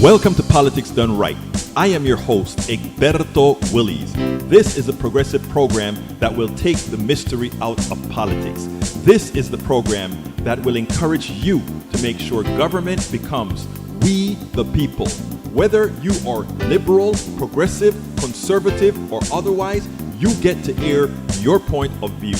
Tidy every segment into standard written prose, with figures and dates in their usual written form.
Welcome to Politics Done Right. I am your host, Egberto Willies. This is a progressive program that will take the mystery out of politics. This is the program that will encourage you to make sure government becomes we the people. Whether you are liberal, progressive, conservative, or otherwise, you get to air your point of view.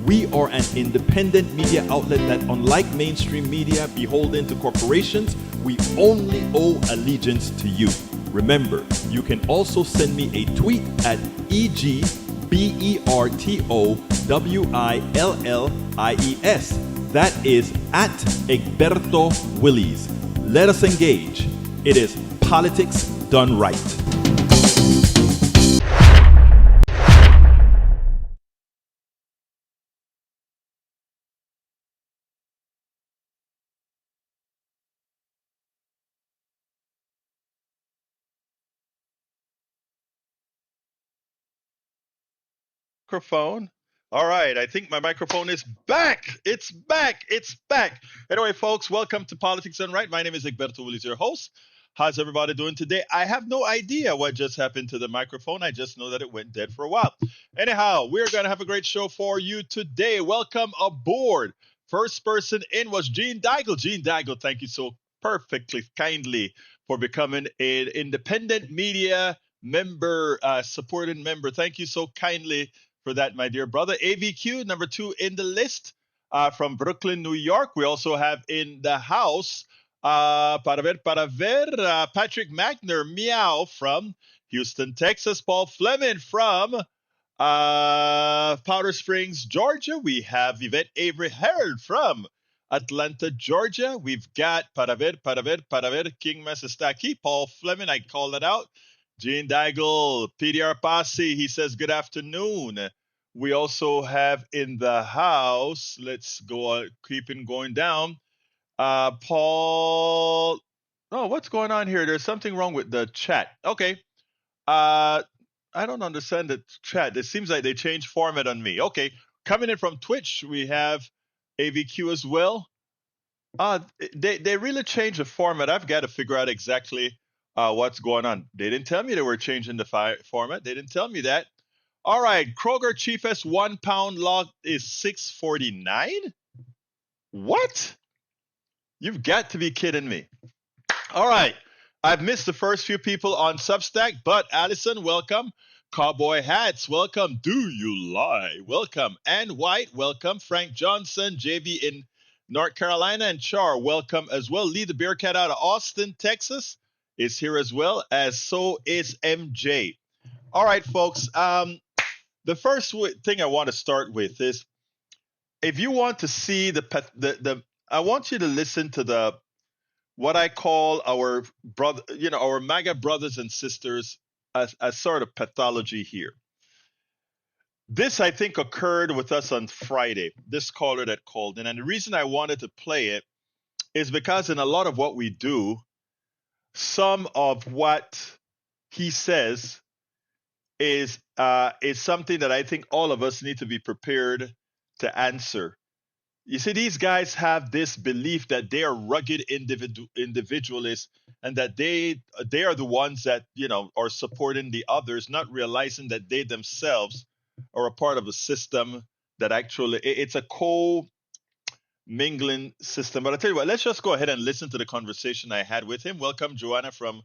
We are an independent media outlet that, unlike mainstream media beholden to corporations, we only owe allegiance to you. Remember, you can also send me a tweet at EGBERTOWILLIES. That is at Egberto Willies. Let us engage. It is Politics Done Right. Microphone. All right, I think my microphone is back. It's back. It's back. Anyway, folks, welcome to Politics Done Right. My name is Egberto Willies, your host. How's everybody doing today? I have no idea what just happened to the microphone. I just know that it went dead for a while. Anyhow, we're going to have a great show for you today. Welcome aboard. First person in was Gene Daigle. Gene Daigle, thank you so perfectly kindly for becoming an independent media member, supported member. Thank you so kindly for that, my dear brother. AVQ, number 2 in the list, from Brooklyn, New York. We also have in the house, Patrick Magner, meow, from Houston, Texas. Paul Fleming from Powder Springs, Georgia. We have Yvette Avery Herald from Atlanta, Georgia. We've got King Masistaki, Paul Fleming, I called it out. Gene Daigle, PDR Posse, he says, good afternoon. We also have in the house, let's go, keeping going down, Paul, oh, what's going on here? There's something wrong with the chat. Okay. I don't understand the chat. It seems like they changed format on me. Okay. Coming in from Twitch, we have AVQ as well. They really changed the format. I've got to figure out exactly what's going on. They didn't tell me they were changing the format. They didn't tell me that. All right, Kroger cheapest 1 pound log is $6.49. What? You've got to be kidding me. All right, I've missed the first few people on Substack, but Allison, welcome. Cowboy Hats, welcome. Do you lie? Welcome. Ann White, welcome. Frank Johnson, JB in North Carolina, and Char, welcome as well. Lee the Bearcat out of Austin, Texas, is here as well, as so is MJ. All right, folks. The first thing I want to start with is, if you want to see I want you to listen to what I call our brother, our MAGA brothers and sisters as sort of pathology here. This, I think, occurred with us on Friday, this caller that called in. And the reason I wanted to play it is because in a lot of what we do, some of what he says is something that I think all of us need to be prepared to answer. You see, these guys have this belief that they are rugged individualists and that they are the ones that, are supporting the others, not realizing that they themselves are a part of a system that actually, it's a co-mingling system. But I'll tell you what, let's just go ahead and listen to the conversation I had with him. Welcome, Joanna from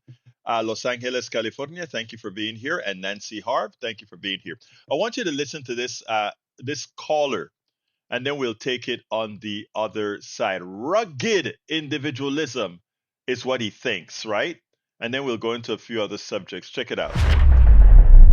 Los Angeles, California. Thank you for being here. And Nancy Harv, thank you for being here. I want you to listen to this caller, and then we'll take it on the other side. Rugged individualism is what he thinks, right? And then we'll go into a few other subjects. Check it out.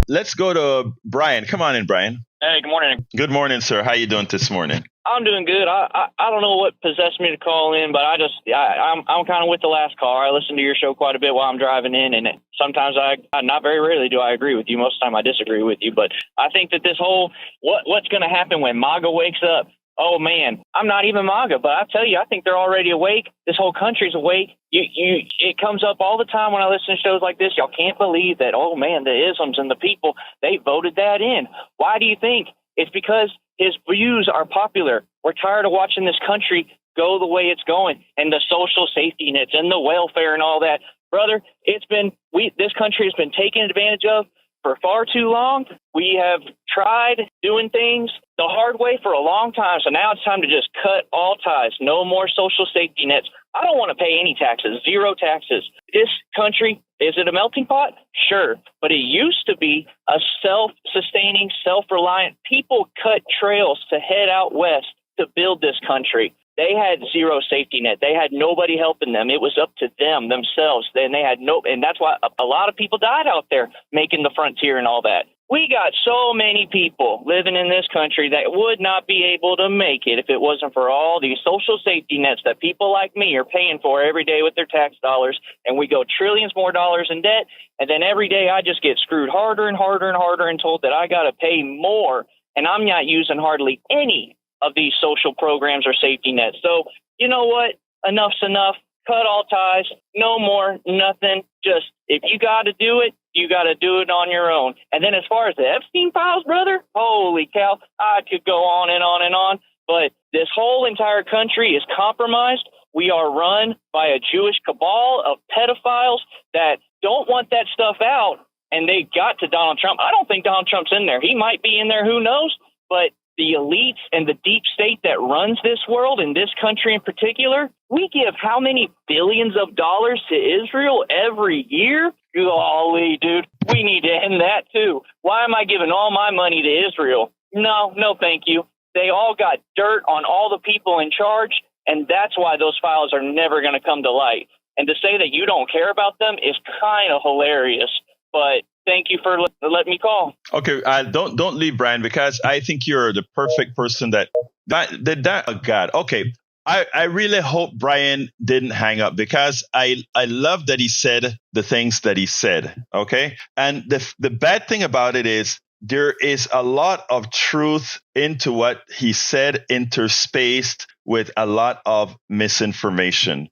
Let's go to Brian. Come on in, Brian. Hey, good morning. Good morning, sir. How you doing this morning? I'm doing good. I don't know what possessed me to call in, but I'm kind of with the last caller. I listen to your show quite a bit while I'm driving in, and sometimes not very rarely do I agree with you. Most of the time I disagree with you, but I think that this whole what's going to happen when MAGA wakes up? Oh man, I'm not even MAGA, but I tell you, I think they're already awake. This whole country's awake. It comes up all the time when I listen to shows like this. Y'all can't believe that. Oh man, the isms and the people, they voted that in. Why do you think? It's because his views are popular. We're tired of watching this country go the way it's going, and the social safety nets and the welfare and all that. brother, this country has been taken advantage of for far too long. We have tried doing things the hard way for a long time. So now it's time to just cut all ties. No more social safety nets. I don't want to pay any taxes, zero taxes. This country, is it a melting pot? Sure. But it used to be a self-sustaining, self-reliant. People cut trails to head out west to build this country. They had zero safety net. They had nobody helping them. It was up to them themselves. And that's why a lot of people died out there making the frontier and all that. We got so many people living in this country that would not be able to make it if it wasn't for all these social safety nets that people like me are paying for every day with their tax dollars. And we go trillions more dollars in debt. And then every day I just get screwed harder and harder and harder and told that I got to pay more. And I'm not using hardly any of these social programs or safety nets. So, you know what? Enough's enough. Cut all ties. No more, nothing. Just, if you got to do it, you got to do it on your own. And then as far as the Epstein files, brother, holy cow, I could go on and on and on. But this whole entire country is compromised. We are run by a Jewish cabal of pedophiles that don't want that stuff out. And they got to Donald Trump. I don't think Donald Trump's in there. He might be in there. Who knows? But the elites and the deep state that runs this world and this country in particular, we give how many billions of dollars to Israel every year? Golly, dude, we need to end that too. Why am I giving all my money to Israel? No, thank you. They all got dirt on all the people in charge, and that's why those files are never going to come to light. And to say that you don't care about them is kind of hilarious. But thank you for letting me call. Okay, don't leave, Brian, because I think you're the perfect person that oh God. Okay, I really hope Brian didn't hang up, because I love that he said the things that he said. Okay, and the bad thing about it is there is a lot of truth into what he said, interspaced with a lot of misinformation.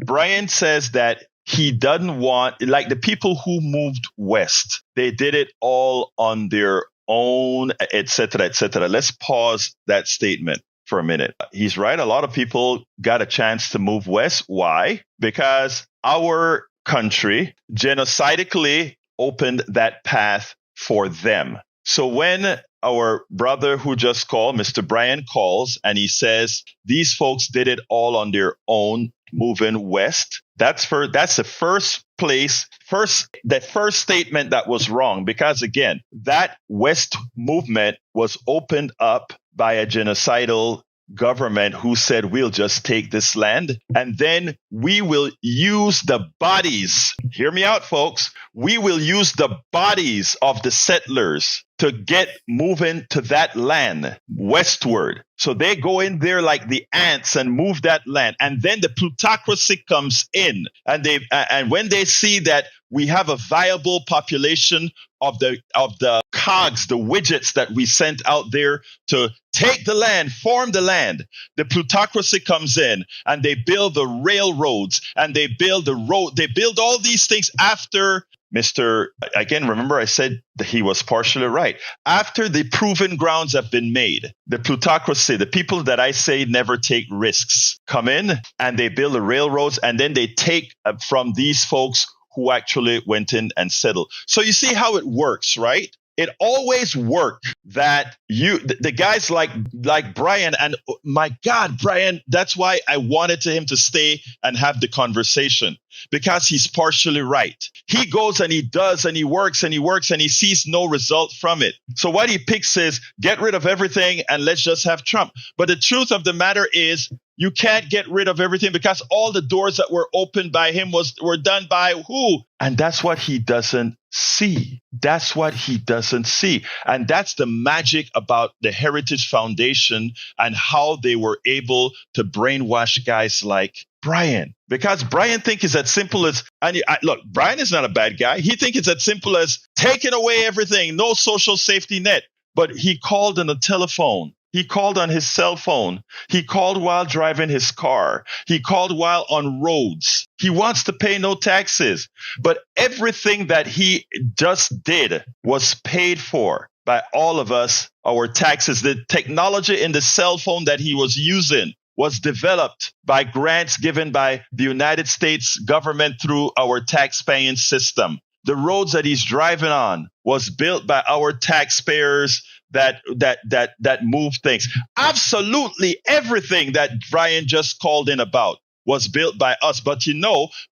Brian says that he doesn't want, like the people who moved west, they did it all on their own, et cetera, et cetera. Let's pause that statement for a minute. He's right. A lot of people got a chance to move west. Why? Because our country genocidically opened that path for them. So when our brother who just called, Mr. Brian, calls and he says these folks did it all on their own, moving west, that's the first statement that was wrong, because again, that West movement was opened up by a genocidal government who said, we'll just take this land and then we will use the bodies. Hear me out, folks. We will use the bodies of the settlers to get moving to that land westward. So they go in there like the ants and move that land. And then the plutocracy comes in, and when they see that we have a viable population of the cogs, the widgets that we sent out there to take the land, form the land, the plutocracy comes in and they build the railroads and they build the road. They build all these things after again, remember I said that he was partially right. After the proven grounds have been made, the plutocracy, the people that I say never take risks, come in and they build the railroads, and then they take from these folks who actually went in and settled. So you see how it works, right? It always worked that the guys like Brian, and my God, Brian, that's why I wanted him to stay and have the conversation, because he's partially right. He goes and he does and he works and he works and he sees no result from it. So what he picks is get rid of everything and let's just have Trump. But the truth of the matter is, you can't get rid of everything, because all the doors that were opened by him were done by who? And that's what he doesn't see. That's what he doesn't see. And that's the magic about the Heritage Foundation and how they were able to brainwash guys like Brian. Because Brian thinks it's as simple as, look, Brian is not a bad guy. He thinks it's as simple as taking away everything, no social safety net. But he called on the telephone. He called on his cell phone. He called while driving his car. He called while on roads. He wants to pay no taxes. But everything that he just did was paid for by all of us, our taxes. The technology in the cell phone that he was using was developed by grants given by the United States government through our tax-paying system. The roads that he's driving on was built by our taxpayers that move things. Absolutely everything that Brian just called in about was built by us. But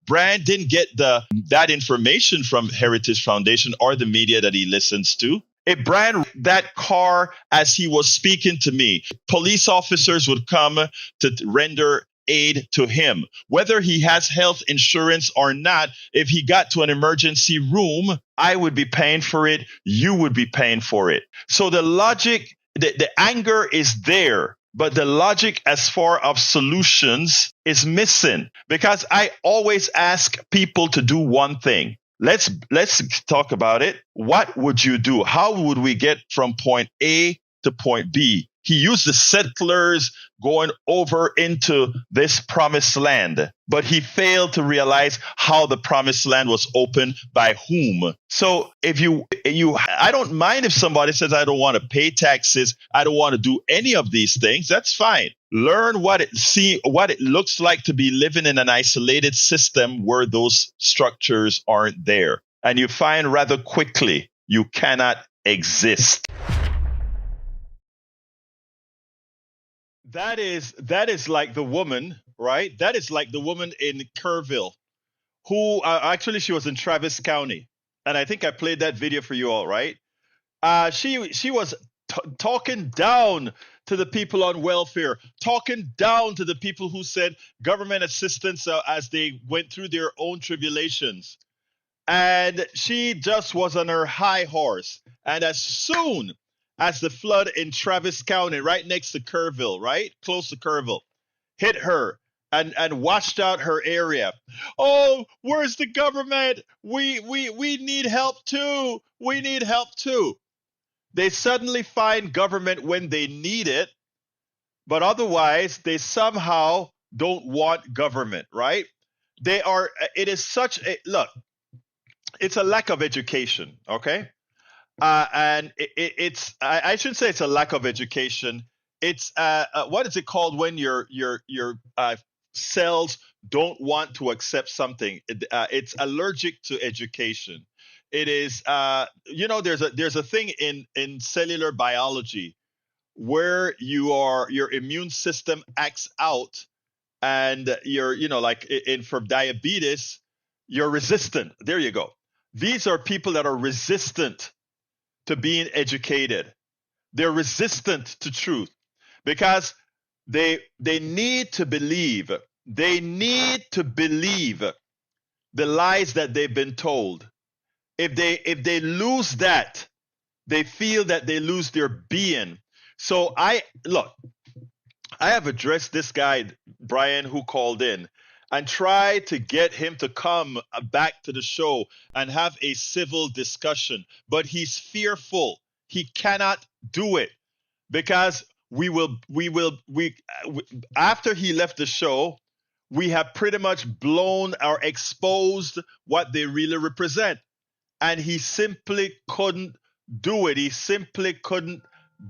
Brian didn't get that information from Heritage Foundation or the media that he listens to. If Brian that car as he was speaking to me, police officers would come to render aid to him. Whether he has health insurance or not, if he got to an emergency room, I would be paying for it. You would be paying for it. So the logic, the anger is there, but the logic as far as solutions is missing, because I always ask people to do one thing. Let's talk about it. What would you do? How would we get from point A to point B? He used the settlers going over into this promised land, but he failed to realize how the promised land was opened by whom. So if I don't mind if somebody says, I don't want to pay taxes, I don't want to do any of these things. That's fine. Learn what it looks like to be living in an isolated system where those structures aren't there. And you find rather quickly you cannot exist. That is like the woman, right? That is like the woman in Kerrville, who actually she was in Travis County, and I think I played that video for you all, right? She was talking down to the people on welfare, talking down to the people who said government assistance as they went through their own tribulations, and she just was on her high horse. And as soon as the flood in Travis County, right next to Kerrville, right? Close to Kerrville, hit her and washed out her area. Oh, where's the government? We need help too. We need help too. They suddenly find government when they need it, but otherwise they somehow don't want government, right? It is such a, look, it's a lack of education, okay? And I shouldn't say it's a lack of education. It's what is it called when your cells don't want to accept something? It's allergic to education. It is there's a thing in cellular biology where your immune system acts out, and for diabetes you're resistant. There you go. These are people that are resistant to being educated. They're resistant to truth because they need to believe. They need to believe the lies that they've been told. If they lose that, they feel that they lose their being. So I have addressed this guy, Brian, who called in, and try to get him to come back to the show and have a civil discussion. But he's fearful. He cannot do it because after he left the show, we have pretty much blown or exposed what they really represent. And he simply couldn't do it. He simply couldn't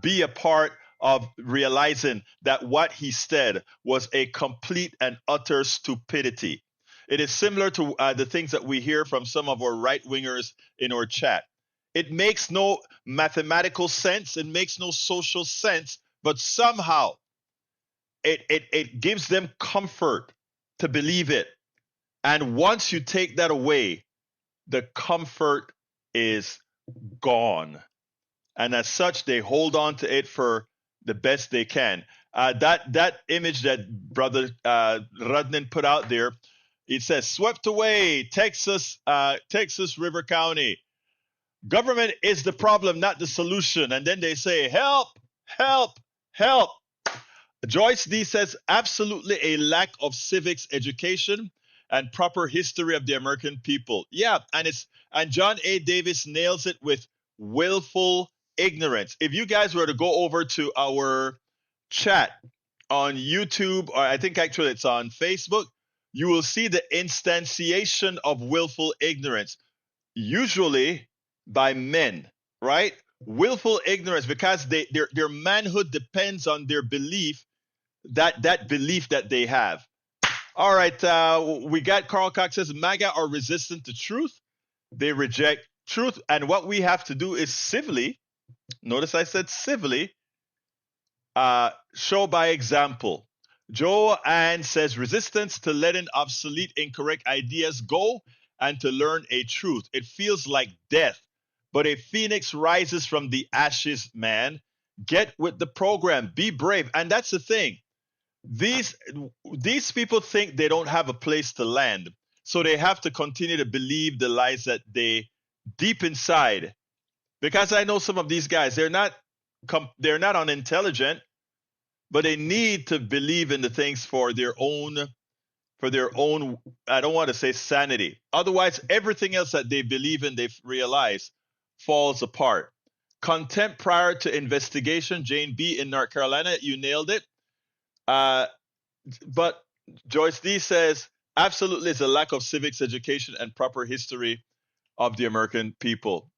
be a part of realizing that what he said was a complete and utter stupidity. It is similar to the things that we hear from some of our right-wingers in our chat. It makes no mathematical sense. It makes no social sense, but somehow it gives them comfort to believe it. And once you take that away, the comfort is gone. And as such, they hold on to it for the best they can. That image that Brother Rudnin put out there, it says, swept away, Texas River County. Government is the problem, not the solution. And then they say, help, help, help. Joyce D says, absolutely a lack of civics education and proper history of the American people. Yeah, and John A. Davis nails it with willful ignorance. If you guys were to go over to our chat on YouTube, or I think actually it's on Facebook, you will see the instantiation of willful ignorance, usually by men, right? Willful ignorance, because their manhood depends on their belief that belief that they have. All right, we got Carl Cox says MAGA are resistant to truth. They reject truth, and what we have to do is civilly. Notice I said civilly. Show by example. Joanne says resistance to letting obsolete, incorrect ideas go and to learn a truth. It feels like death, but a phoenix rises from the ashes, man. Get with the program. Be brave. And that's the thing. These these people think they don't have a place to land. So they have to continue to believe the lies that they deep inside. Because I know some of these guys, they're not unintelligent, but they need to believe in the things for their own, I don't want to say sanity. Otherwise everything else that they believe in, they've realized, falls apart. Contempt prior to investigation. Jane B in North Carolina, you nailed it. But Joyce D says absolutely it's a lack of civics education and proper history of the American people.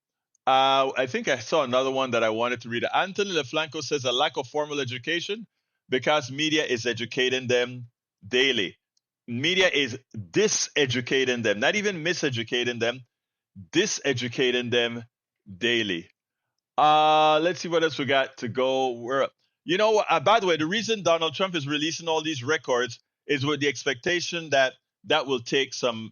I think I saw another one that I wanted to read. Anthony LeFlanco says a lack of formal education because media is educating them daily. Media is diseducating them, not even miseducating them, diseducating them daily. Let's see what else we got to go. By the way, the reason Donald Trump is releasing all these records is with the expectation that that will take some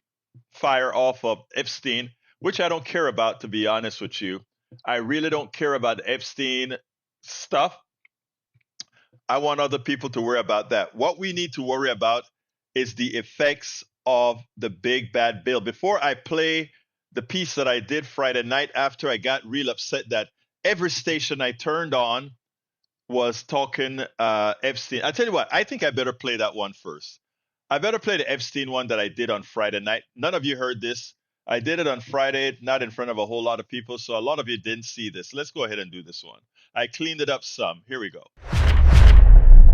fire off of Epstein, which I don't care about, to be honest with you. I really don't care about Epstein stuff. I want other people to worry about that. What we need to worry about is the effects of the big bad bill. Before I play the piece that I did Friday night after I got real upset that every station I turned on was talking Epstein. I tell you what, I think I better play that one first. I better play the Epstein one that I did on Friday night. None of you heard this. I did it on Friday, not in front of a whole lot of people, so a lot of you didn't see this. Let's go ahead and do this one. I cleaned it up some. Here we go.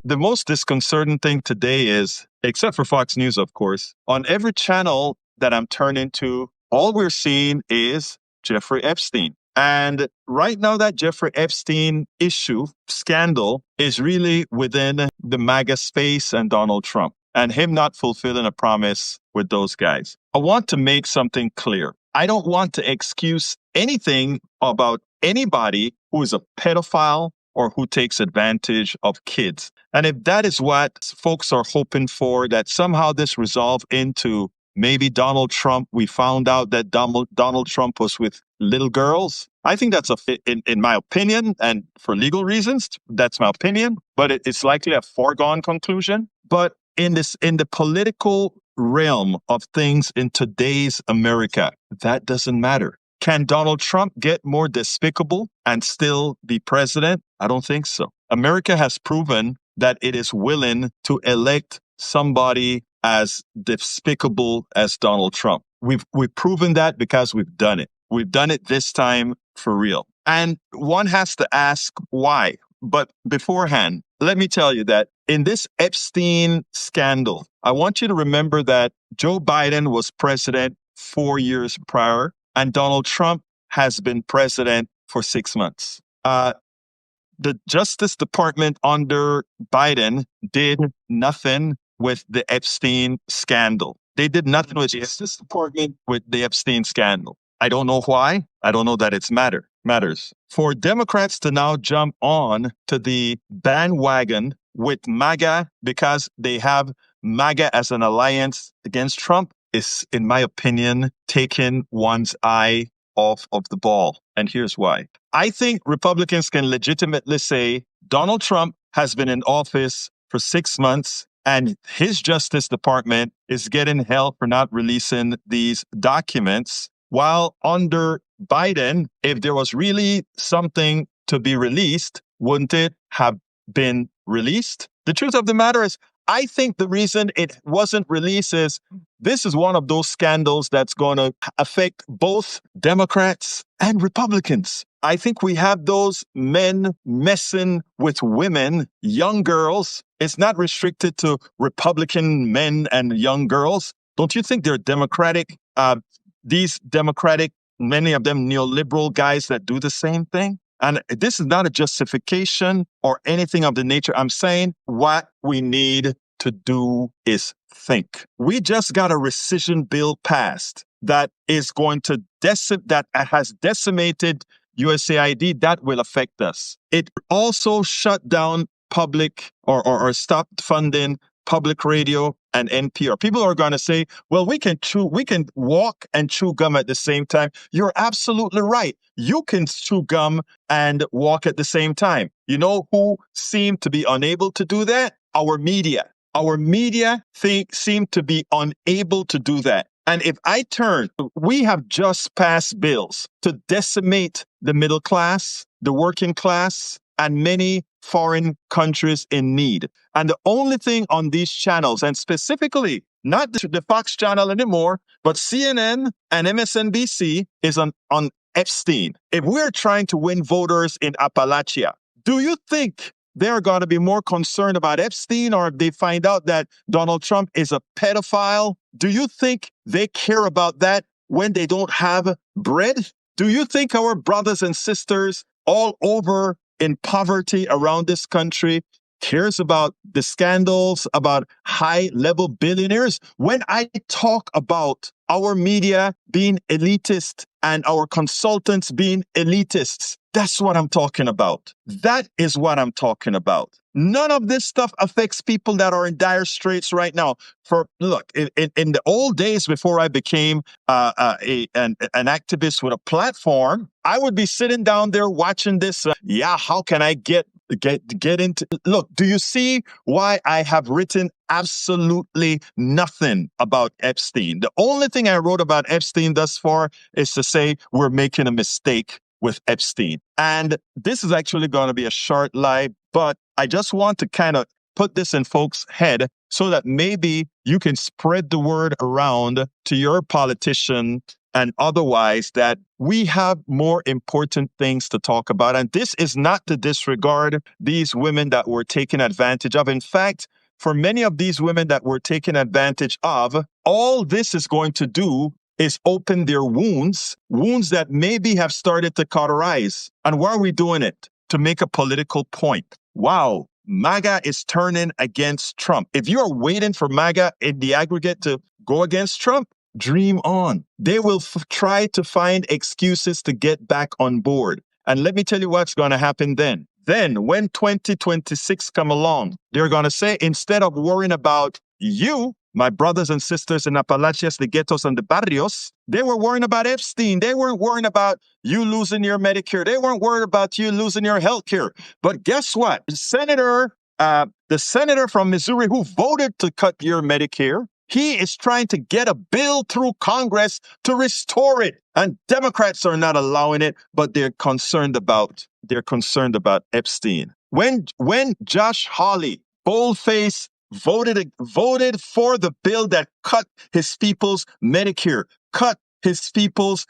The most disconcerting thing today is, except for Fox News, of course, on every channel that I'm turning to, all we're seeing is Jeffrey Epstein. And right now, that Jeffrey Epstein issue, scandal, is really within the MAGA space and Donald Trump and him not fulfilling a promise with those guys. I want to make something clear. I don't want to excuse anything about anybody who is a pedophile or who takes advantage of kids. And if that is what folks are hoping for, that somehow this resolve into maybe Donald Trump, we found out that Donald Trump was with little girls. I think that's in my opinion, and for legal reasons, that's my opinion, but it's likely a foregone conclusion. But in the political realm of things in today's America, that doesn't matter. Can Donald Trump get more despicable and still be president? I don't think so. America has proven that it is willing to elect somebody as despicable as Donald Trump. We've proven that because we've done it. We've done it this time for real. And one has to ask why. But beforehand, let me tell you that in this Epstein scandal, I want you to remember that Joe Biden was president 4 years prior, and Donald Trump has been president for 6 months. The Justice Department under Biden did nothing with the Epstein scandal. They did nothing with the Justice Department with the Epstein scandal. I don't know why. I don't know that it's matters. For Democrats to now jump on to the bandwagon with MAGA because they have MAGA as an alliance against Trump is, in my opinion, taking one's eye off of the ball. And here's why. I think Republicans can legitimately say Donald Trump has been in office for 6 months and his Justice Department is getting hell for not releasing these documents. While under Biden, if there was really something to be released, wouldn't it have been released? The truth of the matter is, I think the reason it wasn't released is this is one of those scandals that's going to affect both Democrats and Republicans. I think we have those men messing with women, young girls. It's not restricted to Republican men and young girls. Don't you think they're Democratic, many of them neoliberal guys that do the same thing? And this is not a justification or anything of the nature. I'm saying what we need to do is think. We just got a rescission bill passed that is going to that has decimated USAID. That will affect us. It also shut down public or stopped funding public radio and NPR. People are going to say, well, we can walk and chew gum at the same time. You're absolutely right. You can chew gum and walk at the same time. You know who seem to be unable to do that? Our media. Our media seem to be unable to do that. And if I turn, we have just passed bills to decimate the middle class, the working class, and many foreign countries in need. And the only thing on these channels, and specifically not the Fox channel anymore, but CNN and MSNBC is on Epstein. If we're trying to win voters in Appalachia, do you think they're going to be more concerned about Epstein, or if they find out that Donald Trump is a pedophile? Do you think they care about that when they don't have bread? Do you think our brothers and sisters all over in poverty around this country cares about the scandals, about high-level billionaires? When I talk about our media being elitist and our consultants being elitists, that's what I'm talking about. That is what I'm talking about. None of this stuff affects people that are in dire straits right now. Look, in the old days before I became an activist with a platform, I would be sitting down there watching this. How can I get into? Look, do you see why I have written absolutely nothing about Epstein? The only thing I wrote about Epstein thus far is to say we're making a mistake with Epstein. And this is actually going to be a short live, but I just want to kind of put this in folks' head so that maybe you can spread the word around to your politician and otherwise that we have more important things to talk about. And this is not to disregard these women that were taken advantage of. In fact, for many of these women that were taken advantage of, all this is going to do is open their wounds that maybe have started to cauterize. And why are we doing it? To make a political point. Wow, MAGA is turning against Trump. If you are waiting for MAGA in the aggregate to go against Trump, dream on. They will try to find excuses to get back on board. And let me tell you what's going to happen then. Then when 2026 come along, they're going to say, instead of worrying about you, my brothers and sisters in Appalachias, the ghettos and the barrios, they were worrying about Epstein. They weren't worrying about you losing your Medicare. They weren't worried about you losing your health care. But guess what? The senator from Missouri who voted to cut your Medicare, he is trying to get a bill through Congress to restore it. And Democrats are not allowing it, but they're concerned about Epstein. When Josh Hawley, boldface, voted for the bill that cut his people's Medicare, cut his people's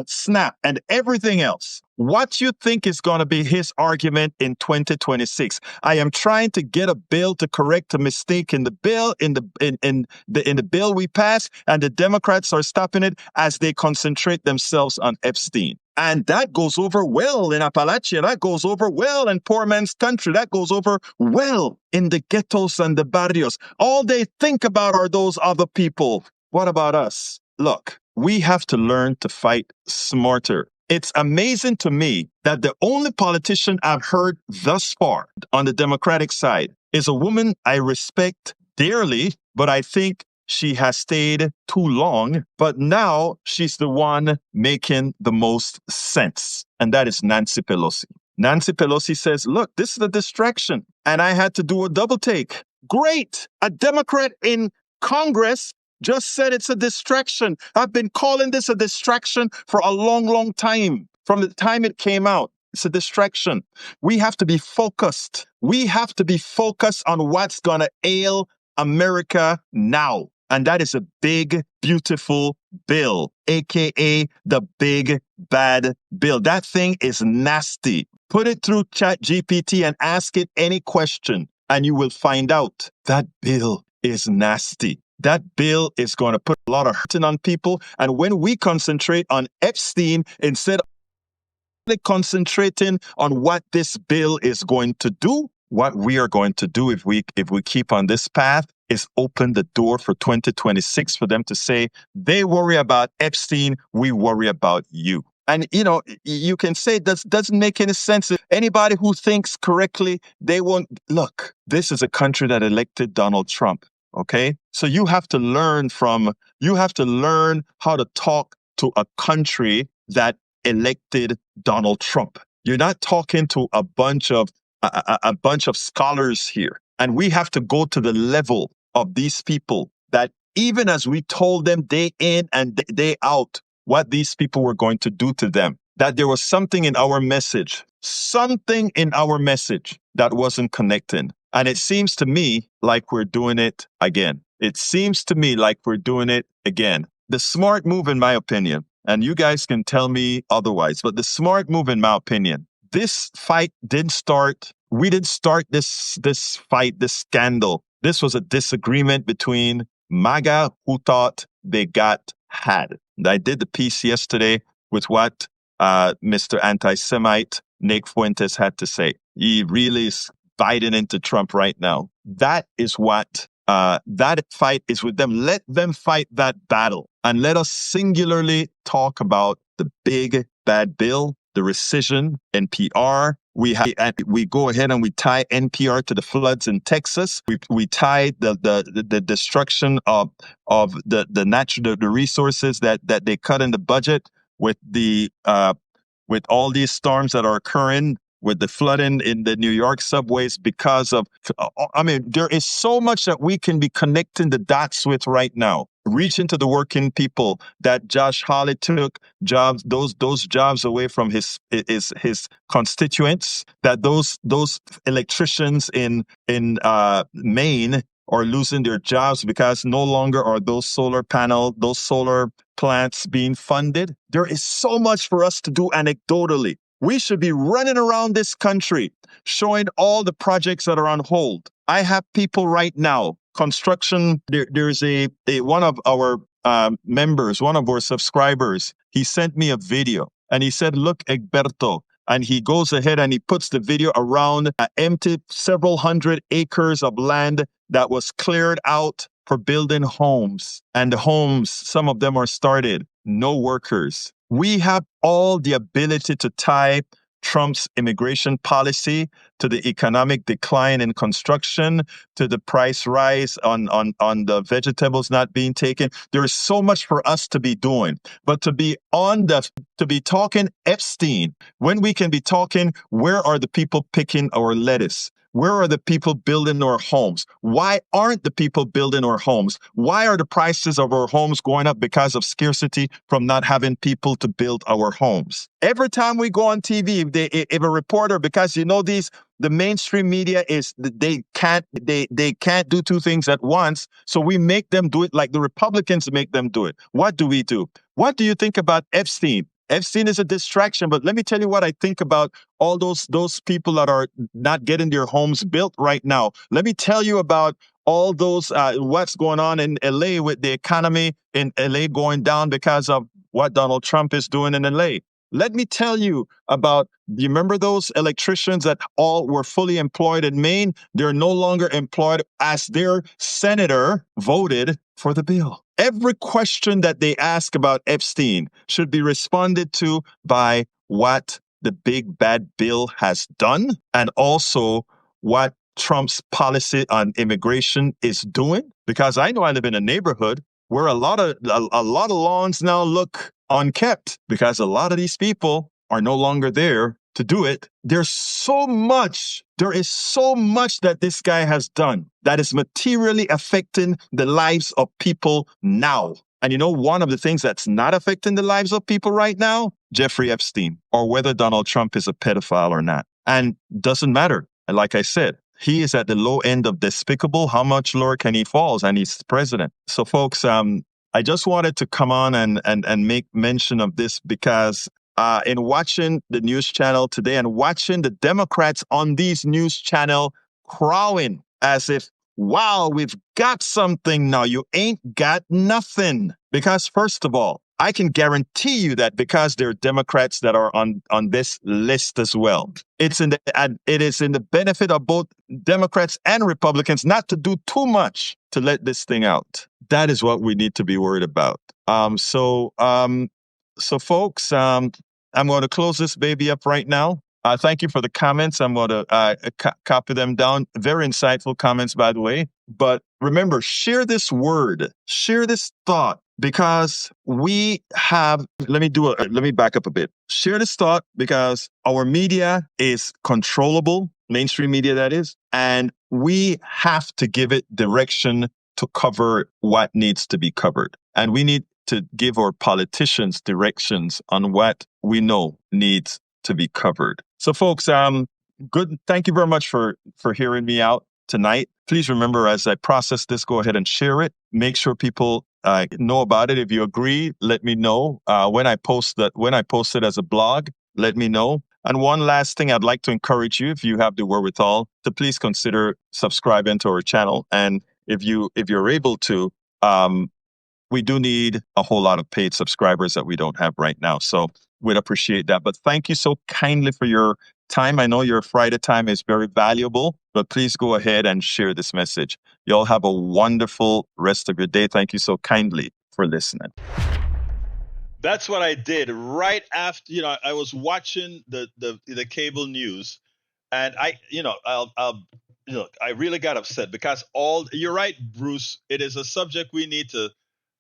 SNAP and everything else. What you think is going to be his argument in 2026? I am trying to get a bill to correct a mistake in the bill in the bill we passed, and the Democrats are stopping it as they concentrate themselves on Epstein. And that goes over well in Appalachia. That goes over well in poor man's country. That goes over well in the ghettos and the barrios. All they think about are those other people. What about us? Look, we have to learn to fight smarter. It's amazing to me that the only politician I've heard thus far on the Democratic side is a woman I respect dearly, but I think she has stayed too long. But now she's the one making the most sense, and that is Nancy Pelosi. Nancy Pelosi says, look, this is a distraction, and I had to do a double take. Great. A Democrat in Congress just said it's a distraction. I've been calling this a distraction for a long, long time. From the time it came out, it's a distraction. We have to be focused. We have to be focused on what's going to ail America now. And that is a big, beautiful bill, aka the big, bad bill. That thing is nasty. Put it through ChatGPT and ask it any question, and you will find out that bill is nasty. That bill is going to put a lot of hurting on people. And when we concentrate on Epstein instead concentrating on what this bill is going to do. What we are going to do if we keep on this path is open the door for 2026 for them to say they worry about Epstein, we worry about you. And you can say that doesn't make any sense. Anybody who thinks correctly, they won't look. This is a country that elected Donald Trump. Okay, so you have to learn how to talk to a country that elected Donald Trump. You're not talking to a bunch of scholars here. And we have to go to the level of these people that even as we told them day in and day out what these people were going to do to them, that there was something in our message that wasn't connecting. And it seems to me like we're doing it again. The smart move, in my opinion, and you guys can tell me otherwise, but the smart move, in my opinion, this fight didn't start. We didn't start this fight, this scandal. This was a disagreement between MAGA, who thought they got had. And I did the piece yesterday with what Mr. Anti-Semite Nick Fuentes had to say. He really is biting into Trump right now. That is what that fight is with them. Let them fight that battle. And let us singularly talk about the big bad bill, the rescission, NPR. We go ahead and we tie NPR to the floods in Texas. We tie the destruction of the resources that they cut in the budget with all these storms that are occurring, with the flooding in the New York subways because of, there is so much that we can be connecting the dots with right now. Reaching to the working people that Josh Hawley took those jobs away from his constituents, that those electricians in Maine are losing their jobs because no longer are those solar plants being funded. There is so much for us to do anecdotally. We should be running around this country showing all the projects that are on hold. I have people right now, construction. There's one of our members, one of our subscribers. He sent me a video and he said, "Look, Egberto." And he goes ahead and he puts the video around empty several hundred acres of land that was cleared out for building homes. And the homes, some of them are started. No workers. We have all the ability to tie Trump's immigration policy to the economic decline in construction, to the price rise on the vegetables not being taken. There is so much for us to be doing. But to be talking Epstein, when we can be talking, where are the people picking our lettuce? Where are the people building our homes? Why aren't the people building our homes? Why are the prices of our homes going up because of scarcity from not having people to build our homes? Every time we go on TV, if a reporter, because the mainstream media they can't do two things at once, so we make them do it like the Republicans make them do it. What do we do? What do you think about Epstein? Epstein is a distraction, but let me tell you what I think about all those people that are not getting their homes built right now. Let me tell you about all those what's going on in LA with the economy in LA going down because of what Donald Trump is doing in LA. Let me tell you about, do you remember those electricians that all were fully employed in Maine? They're no longer employed as their senator voted for the bill. Every question that they ask about Epstein should be responded to by what the big bad bill has done and also what Trump's policy on immigration is doing. Because I know I live in a neighborhood where a lot of lawns now look unkept because a lot of these people are no longer there to do it. There is so much that this guy has done that is materially affecting the lives of people now. And one of the things that's not affecting the lives of people right now, Jeffrey Epstein, or whether Donald Trump is a pedophile or not. And doesn't matter. And like I said, he is at the low end of despicable. How much lower can he fall? And he's president. So folks, I just wanted to come on and make mention of this because in watching the news channel today and watching the Democrats on these news channel crowing as if, wow, we've got something now. You ain't got nothing. Because first of all, I can guarantee you that because there are Democrats that are on this list as well. It is in the benefit of both Democrats and Republicans not to do too much to let this thing out. That is what we need to be worried about. So folks, I'm going to close this baby up right now. Thank you for the comments. I'm going to copy them down. Very insightful comments, by the way. But remember, share this word, share this thought, because we have, let me back up a bit. Share this thought because our media is controllable, mainstream media that is, and we have to give it direction to cover what needs to be covered. And we need to give our politicians directions on what we know needs to be covered. So folks, good. Thank you very much for hearing me out tonight. Please remember, as I process this, go ahead and share it. Make sure people know about it. If you agree, let me know. When I post it as a blog, let me know. And one last thing, I'd like to encourage you, if you have the wherewithal, to please consider subscribing to our channel. And if you're able to, we do need a whole lot of paid subscribers that we don't have right now. So we'd appreciate that. But thank you so kindly for your time. I know your Friday time is very valuable, but please go ahead and share this message. You all have a wonderful rest of your day. Thank you so kindly for listening. That's what I did right after, I was watching the cable news, and I really got upset because you're right, Bruce. It is a subject we need to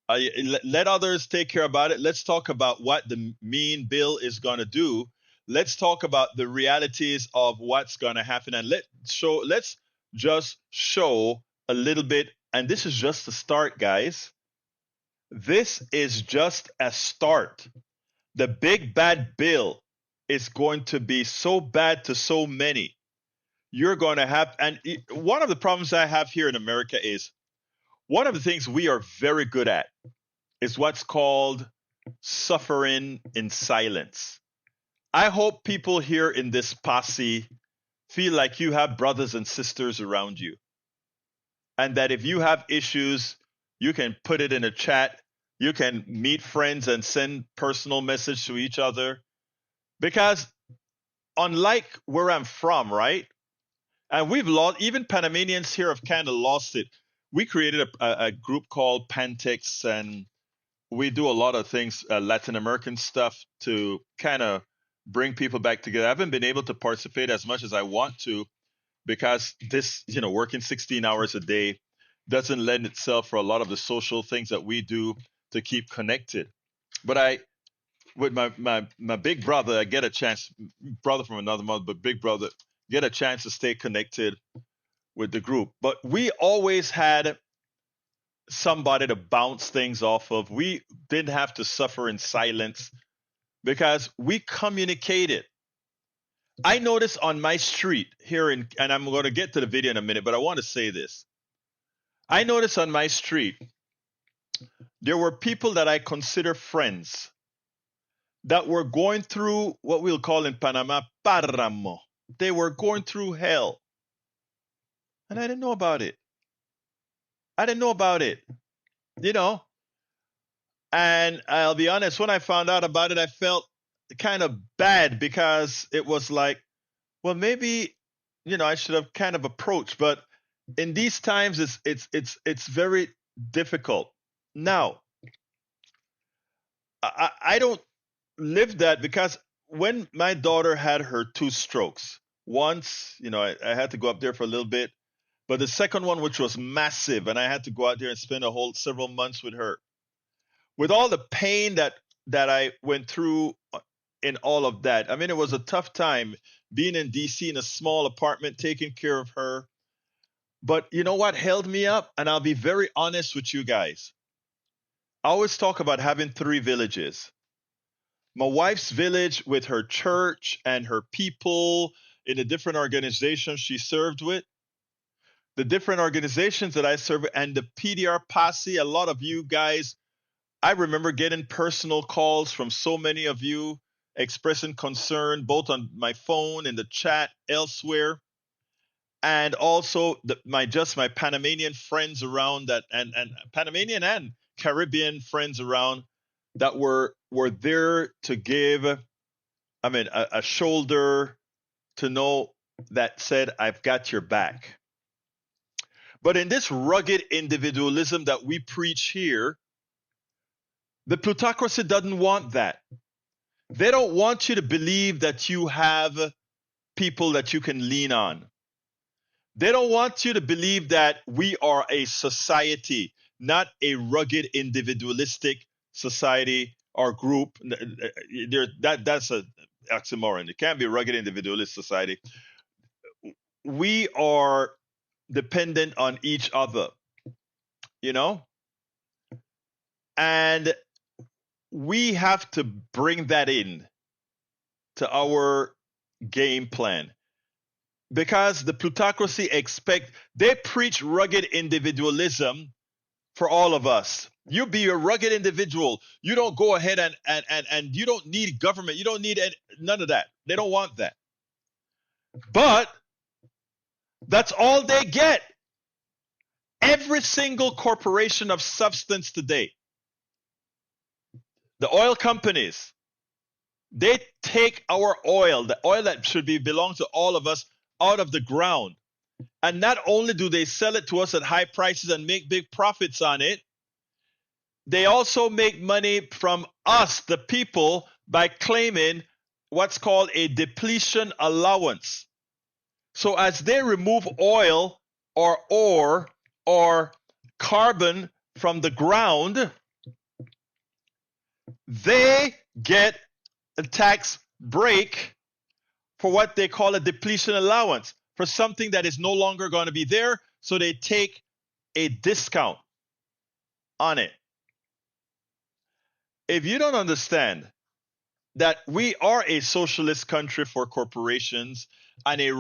let others take care about it. Let's talk about what the mean bill is going to do. Let's talk about the realities of what's going to happen, and let's just show a little bit. And this is just the start, guys. This is just a start. The big bad bill is going to be so bad to so many. You're going to have, and one of the problems I have here in America is one of the things we are very good at is what's called suffering in silence. I hope people here in this posse feel like you have brothers and sisters around you, and that if you have issues, you can put it in a chat. You can meet friends and send personal message to each other. Because unlike where I'm from, right? And we've lost, even Panamanians here have kind of lost it. We created a group called Pantex, and we do a lot of things, Latin American stuff, to kind of bring people back together. I haven't been able to participate as much as I want to because this, working 16 hours a day doesn't lend itself for a lot of the social things that we do to keep connected. But with my big brother, I get a chance, brother from another mother, but big brother, get a chance to stay connected with the group. But we always had somebody to bounce things off of. We didn't have to suffer in silence because we communicated. I noticed on my street here and I'm going to get to the video in a minute, but I want to say this. I noticed on my street, there were people that I consider friends that were going through what we'll call in Panama, páramo. They were going through hell. And I didn't know about it. I didn't know about it, you know. And I'll be honest, when I found out about it, I felt kind of bad because it was like, well, maybe, I should have kind of approached. But in these times, it's very difficult. Now, I don't live that because when my daughter had her two strokes, once, I had to go up there for a little bit, but the second one, which was massive, and I had to go out there and spend a whole several months with her. With all the pain that I went through in all of that, I mean, it was a tough time being in DC in a small apartment, taking care of her. But you know what held me up? And I'll be very honest with you guys. I always talk about having three villages. My wife's village with her church and her people in the different organizations she served with, the different organizations that I serve, and the PDR posse. A lot of you guys, I remember getting personal calls from so many of you expressing concern, both on my phone, in the chat, elsewhere, and also my Panamanian friends around that, and Panamanian and Caribbean friends around that were there to give, a shoulder to know that said, I've got your back. But in this rugged individualism that we preach here, the plutocracy doesn't want that. They don't want you to believe that you have people that you can lean on. They don't want you to believe that we are a society, not a rugged individualistic society or group. That's an oxymoron. It can't be a rugged individualist society. We are dependent on each other, and we have to bring that in to our game plan, because the plutocracy they preach rugged individualism for all of us. You be a rugged individual. You don't go ahead and you don't need government. You don't need none of that. They don't want that. But that's all they get. Every single corporation of substance today, the oil companies, they take our oil, the oil that should belong to all of us, out of the ground. And not only do they sell it to us at high prices and make big profits on it, they also make money from us, the people, by claiming what's called a depletion allowance. So as they remove oil or ore or carbon from the ground, they get a tax break for what they call a depletion allowance, for something that is no longer going to be there. So they take a discount on it. If you don't understand that we are a socialist country for corporations and a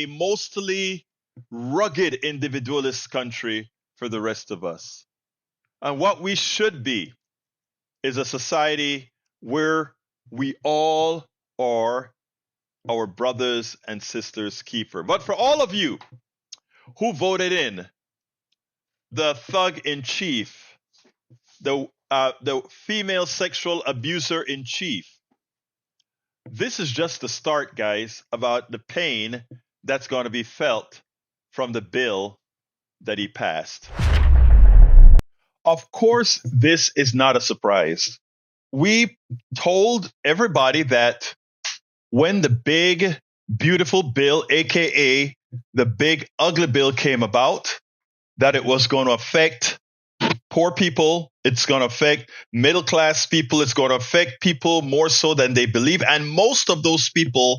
mostly rugged individualist country for the rest of us, and what we should be is a society where we all are our brothers and sisters' keeper. But for all of you who voted in the thug in chief, the female sexual abuser in chief, this is just the start, guys, about the pain that's going to be felt from the bill that he passed. Of course, this is not a surprise. We told everybody that when the big, beautiful bill, aka the big, ugly bill came about, that it was going to affect poor people, it's going to affect middle class people, it's going to affect people more so than they believe. And most of those people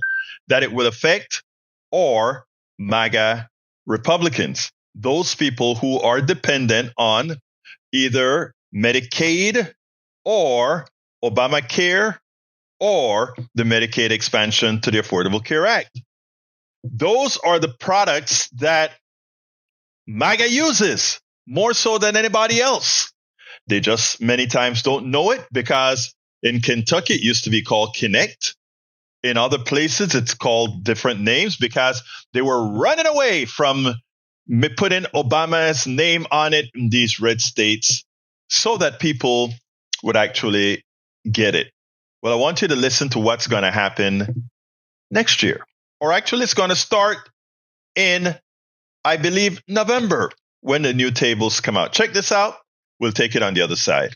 that it will affect are MAGA Republicans, those people who are dependent on either Medicaid or Obamacare or the Medicaid expansion to the Affordable Care Act. Those are the products that MAGA uses more so than anybody else. They just many times don't know it, because in Kentucky it used to be called Connect. In other places it's called different names, because they were running away from putting Obama's name on it in these red states so that people would actually get it. Well, I want you to listen to what's going to happen next year. Or actually, it's going to start in, I believe, November, when the new tables come out. Check this out. We'll take it on the other side.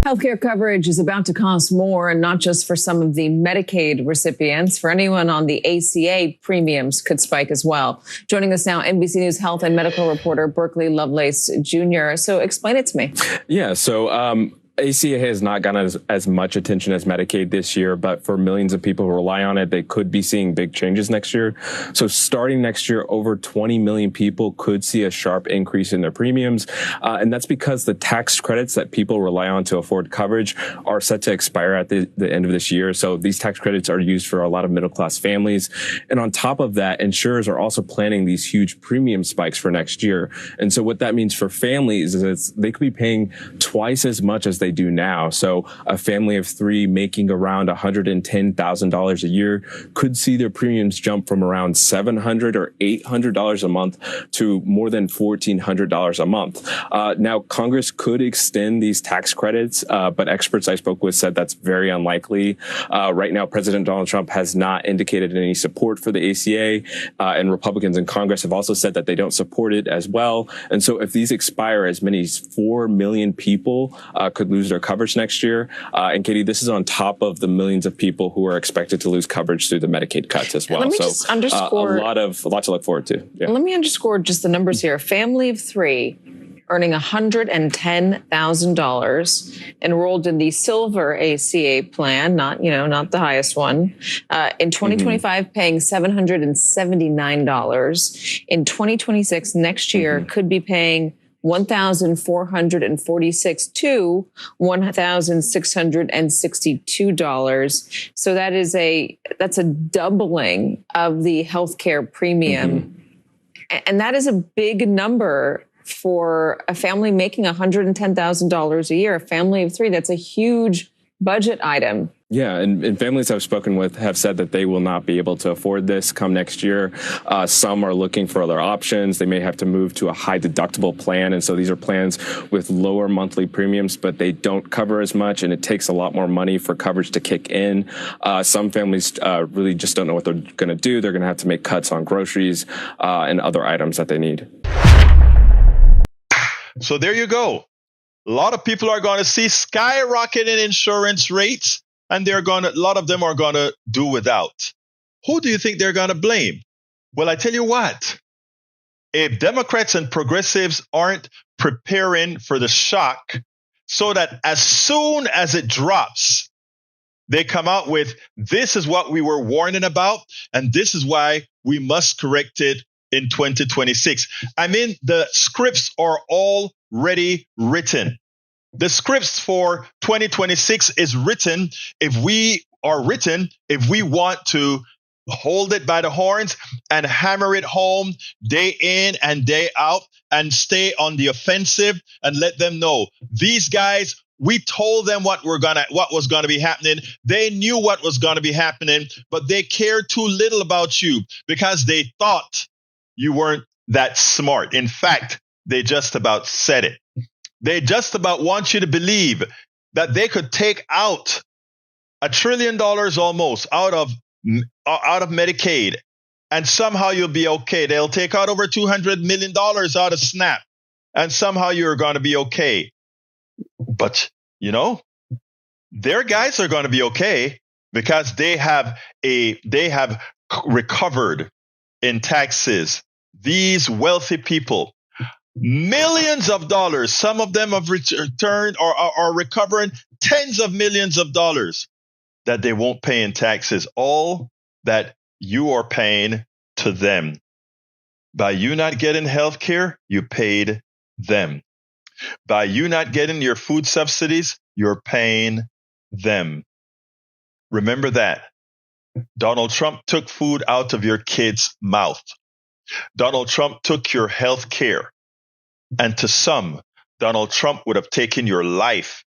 Healthcare coverage is about to cost more, and not just for some of the Medicaid recipients. For anyone on the ACA, premiums could spike as well. Joining us now, NBC News health and medical reporter Berkeley Lovelace Jr. So explain it to me. Yeah, so ACA has not gotten as much attention as Medicaid this year, but for millions of people who rely on it, they could be seeing big changes next year. So starting next year, over 20 million people could see a sharp increase in their premiums. And that's because the tax credits that people rely on to afford coverage are set to expire at the end of this year. So these tax credits are used for a lot of middle class families. And on top of that, insurers are also planning these huge premium spikes for next year. And so what that means for families is they could be paying twice as much as they they do now. So a family of three making around $110,000 a year could see their premiums jump from around $700 or $800 a month to more than $1,400 a month. Now, Congress could extend these tax credits, but experts I spoke with said that's very unlikely. Right now, President Donald Trump has not indicated any support for the ACA, and Republicans in Congress have also said that they don't support it as well. And so if these expire, as many as 4 million people could lose their coverage next year. And Katie, this is on top of the millions of people who are expected to lose coverage through the Medicaid cuts as well. Let me so just underscore a lot to look forward to. Yeah. Let me underscore just the numbers here. A family of three earning $110,000 enrolled in the Silver ACA plan, not the highest one, in 2025 paying $779. In 2026, next year, could be paying $1,446 to $1,662. So that's a doubling of the healthcare premium. And that is a big number for a family making $110,000 a year, a family of three. That's a huge budget item. Yeah, and families I've spoken with have said that they will not be able to afford this come next year. Some are looking for other options. They may have to move to a high deductible plan. And so these are plans with lower monthly premiums, but they don't cover as much. And it takes a lot more money for coverage to kick in. Some families really just don't know what they're going to do. They're going to have to make cuts on groceries and other items that they need. So there you go. A lot of people are going to see skyrocketing insurance rates, and a lot of them are going to do without. Who do you think they're going to blame? Well, I tell you what, if Democrats and progressives aren't preparing for the shock so that as soon as it drops, they come out with, this is what we were warning about, and this is why we must correct it in 2026. I mean, the scripts are already written. The scripts for 2026 is written. If we want to hold it by the horns and hammer it home day in and day out and stay on the offensive and let them know, these guys, we told them what was going to be happening. They knew what was going to be happening, but they cared too little about you because they thought you weren't that smart. In fact, they just about said it. They just about want you to believe that they could take out $1 trillion almost out of Medicaid, and somehow you'll be okay. They'll take out over $200 million out of SNAP, and somehow you're going to be okay. But, their guys are going to be okay because they have recovered in taxes. These wealthy people, millions of dollars. Some of them have returned or are recovering tens of millions of dollars that they won't pay in taxes. All that you are paying to them. By you not getting health care, you paid them. By you not getting your food subsidies, you're paying them. Remember that. Donald Trump took food out of your kid's mouth. Donald Trump took your health care. And to some, Donald Trump would have taken your life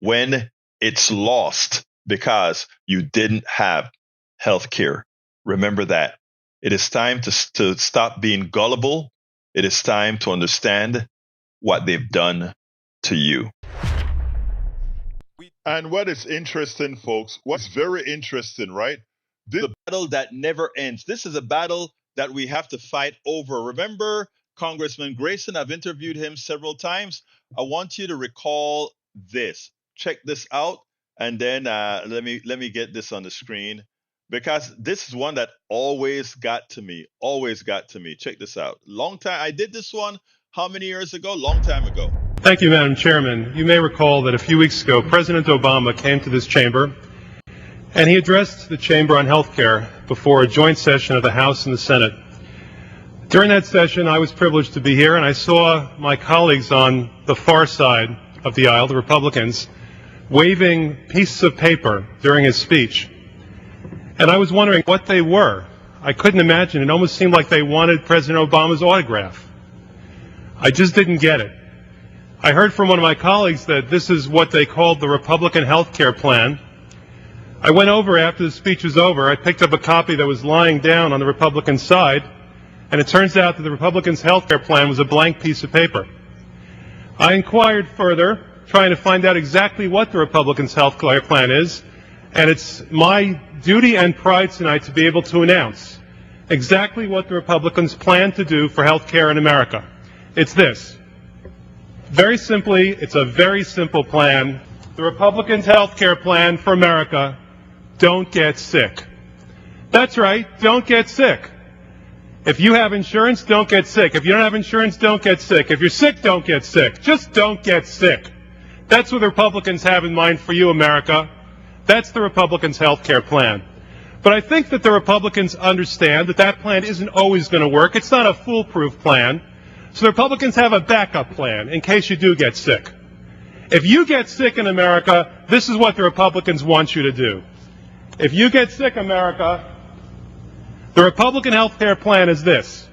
when it's lost because you didn't have health care. Remember that. It is time to stop being gullible. It is time to understand what they've done to you. And what is interesting, folks, what's very interesting, right? This is a battle that never ends. This is a battle that we have to fight over. Remember Congressman Grayson? I've interviewed him several times. I want you to recall this. Check this out, and then let me get this on the screen, because this is one that always got to me. Check this out. Long time. I did this one how many years ago? Long time ago. Thank you, Madam Chairman. You may recall that a few weeks ago, President Obama came to this chamber, and he addressed the chamber on health care before a joint session of the House and the Senate. During that session, I was privileged to be here, and I saw my colleagues on the far side of the aisle, the Republicans, waving pieces of paper during his speech. And I was wondering what they were. I couldn't imagine. It almost seemed like they wanted President Obama's autograph. I just didn't get it. I heard from one of my colleagues that this is what they called the Republican health care plan. I went over after the speech was over. I picked up a copy that was lying down on the Republican side, and it turns out that the Republicans' health care plan was a blank piece of paper. I inquired further, trying to find out exactly what the Republicans' health care plan is, and it's my duty and pride tonight to be able to announce exactly what the Republicans plan to do for health care in America. It's this. Very simply, it's a very simple plan. The Republicans' health care plan for America: don't get sick. That's right, don't get sick. If you have insurance, don't get sick. If you don't have insurance, don't get sick. If you're sick, don't get sick. Just don't get sick. That's what the Republicans have in mind for you, America. That's the Republicans' health care plan. But I think that the Republicans understand that that plan isn't always going to work. It's not a foolproof plan. So the Republicans have a backup plan in case you do get sick. If you get sick in America, this is what the Republicans want you to do. If you get sick, America, the Republican health care plan is this: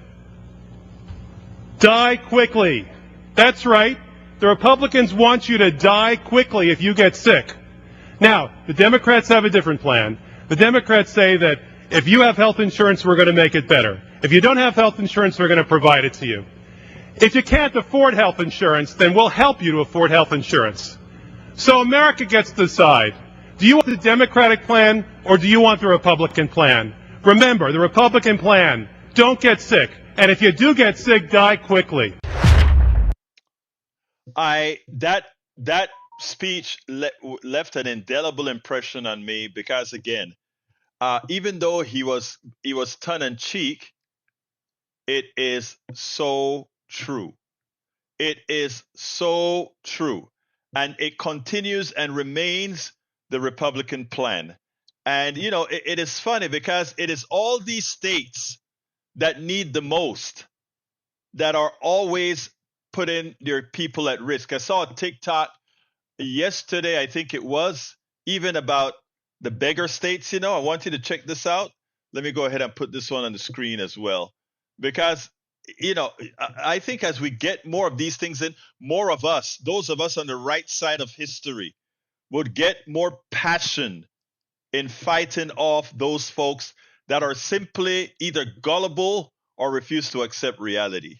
die quickly. That's right. The Republicans want you to die quickly if you get sick. Now, the Democrats have a different plan. The Democrats say that if you have health insurance, we're going to make it better. If you don't have health insurance, we're going to provide it to you. If you can't afford health insurance, then we'll help you to afford health insurance. So America gets to decide. Do you want the Democratic plan or do you want the Republican plan? Remember, the Republican plan: don't get sick. And if you do get sick, die quickly. That speech left an indelible impression on me because, again, even though he was tongue in cheek, it is so true. It is so true, and it continues and remains the Republican plan. And it is funny because it is all these states that need the most that are always putting their people at risk. I saw a TikTok yesterday, I think it was, even about the beggar states. I want you to check this out. Let me go ahead and put this one on the screen as well. Because, I think as we get more of these things in, more of us, those of us on the right side of history, would get more passion in fighting off those folks that are simply either gullible or refuse to accept reality.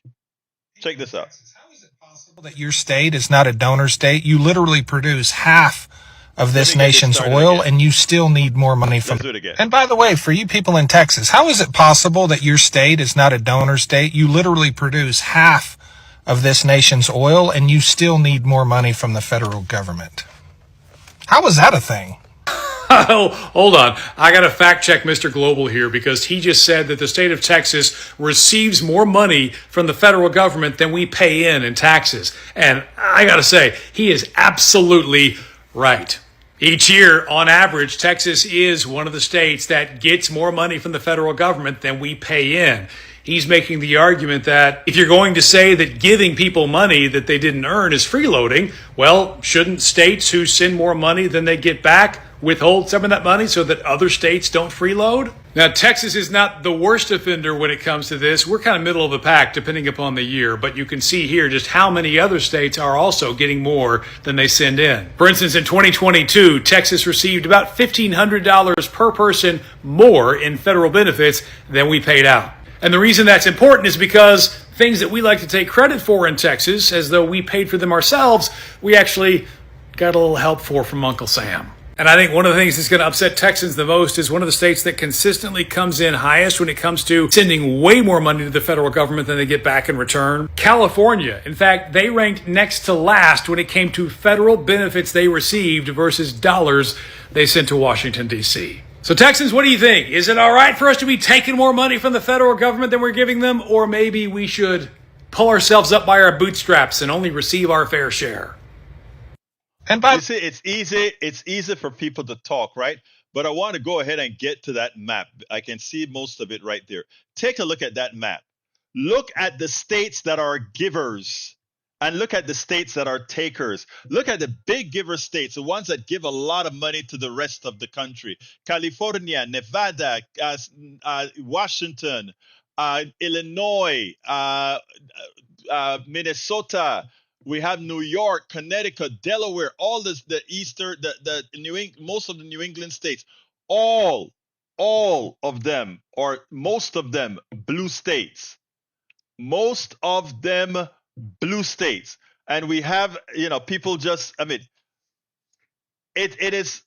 Check this out. How is it possible that your state is not a donor state? You literally produce half of this nation's oil, and you still need more money from. Let's do it again. And by the way, for you people in Texas, how is it possible that your state is not a donor state? You literally produce half of this nation's oil, and you still need more money from the federal government. How is that a thing? Oh, hold on. I got to fact check Mr. Global here because he just said that the state of Texas receives more money from the federal government than we pay in taxes. And I got to say, he is absolutely right. Each year, on average, Texas is one of the states that gets more money from the federal government than we pay in. He's making the argument that if you're going to say that giving people money that they didn't earn is freeloading, well, shouldn't states who send more money than they get back withhold some of that money so that other states don't freeload? Now, Texas is not the worst offender when it comes to this. We're kind of middle of the pack depending upon the year, but you can see here just how many other states are also getting more than they send in. For instance, in 2022, Texas received about $1,500 per person more in federal benefits than we paid out. And the reason that's important is because things that we like to take credit for in Texas, as though we paid for them ourselves, we actually got a little help from Uncle Sam. And I think one of the things that's going to upset Texans the most is one of the states that consistently comes in highest when it comes to sending way more money to the federal government than they get back in return. California, in fact, they ranked next to last when it came to federal benefits they received versus dollars they sent to Washington, D.C. So Texans, what do you think? Is it all right for us to be taking more money from the federal government than we're giving them? Or maybe we should pull ourselves up by our bootstraps and only receive our fair share? And you see, it's easy for people to talk, right? But I want to go ahead and get to that map. I can see most of it right there. Take a look at that map. Look at the states that are givers and look at the states that are takers. Look at the big giver states, the ones that give a lot of money to the rest of the country. California, Nevada, Washington, Illinois, Minnesota, We have New York, Connecticut, Delaware, all this, the Eastern, the New England, most of the New England states, all of them, or most of them, blue states. Most of them blue states. And we have, people just, I mean, it is,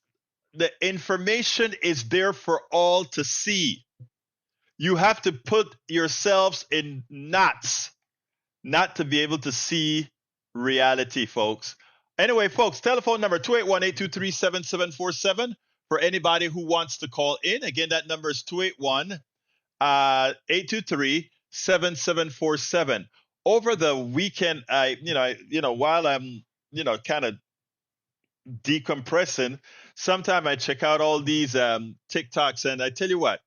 the information is there for all to see. You have to put yourselves in knots not to be able to see reality, folks. Anyway, folks, telephone number 281-823-7747 for anybody who wants to call in. Again, that number is 281-823-7747. Over the weekend, while I'm, kind of decompressing, sometimes I check out all these TikToks, and I tell you what,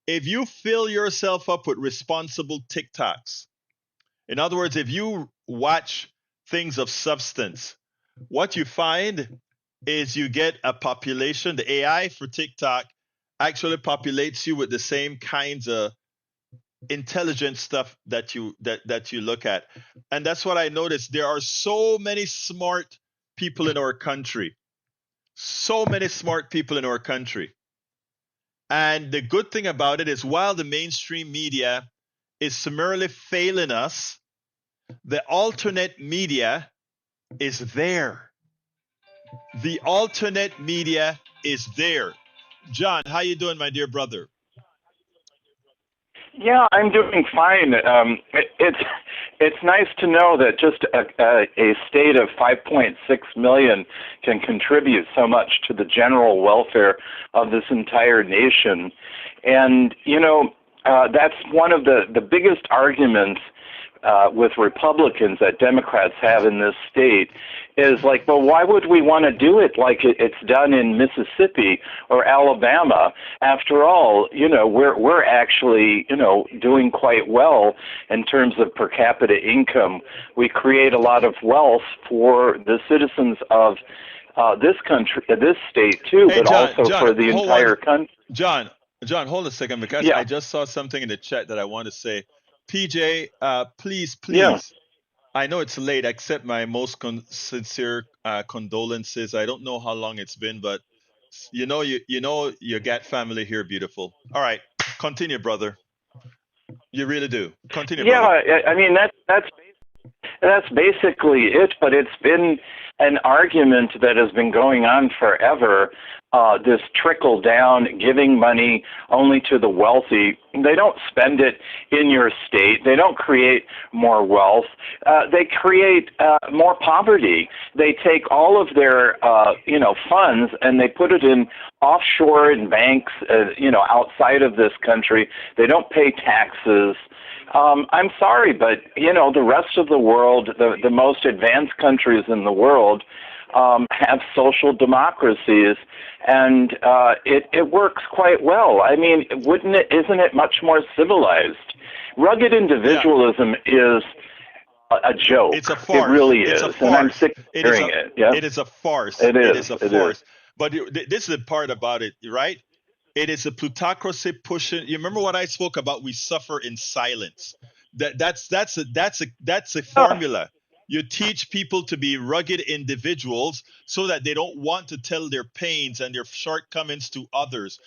if you fill yourself up with responsible TikToks, in other words, if you watch things of substance, what you find is you get a population. The AI for TikTok actually populates you with the same kinds of intelligent stuff that you look at. And that's what I noticed. There are so many smart people in our country. So many smart people in our country. And the good thing about it is, while the mainstream media is summarily failing us, the alternate media is there. The alternate media is there. John, how you doing, my dear brother? Yeah, I'm doing fine. It's nice to know that just a state of 5.6 million can contribute so much to the general welfare of this entire nation. And, that's one of the biggest arguments with Republicans that Democrats have in this state is like, well, why would we want to do it like it's done in Mississippi or Alabama? After all, we're actually, doing quite well in terms of per capita income. We create a lot of wealth for the citizens of this country, this state too, Hey, but John, also for the entire country. John, hold a second, because I just saw something in the chat that I want to say. PJ, please, Yeah. I know it's late. Accept my most sincere condolences. I don't know how long it's been, but you got family here, beautiful. All right, continue, brother. You really do. Continue, brother. Yeah, I mean that's basically it, but it's been an argument that has been going on forever, this trickle down, giving money only to the wealthy. They don't spend it in your state. They don't create more wealth. They create more poverty. They take all of their, funds and they put it in offshore in banks, outside of this country. They don't pay taxes. I'm sorry, but, the rest of the world, the most advanced countries in the world, have social democracies, and it works quite well. I mean, isn't it much more civilized? Rugged individualism is a joke. It's a farce. It really it's is, a farce. And I'm sick of hearing it. Yeah? It is a farce. It is. It is a farce. But this is the part about it, right? It is a plutocracy pushing. You remember what I spoke about? We suffer in silence. That's a formula. You teach people to be rugged individuals so that they don't want to tell their pains and their shortcomings to others.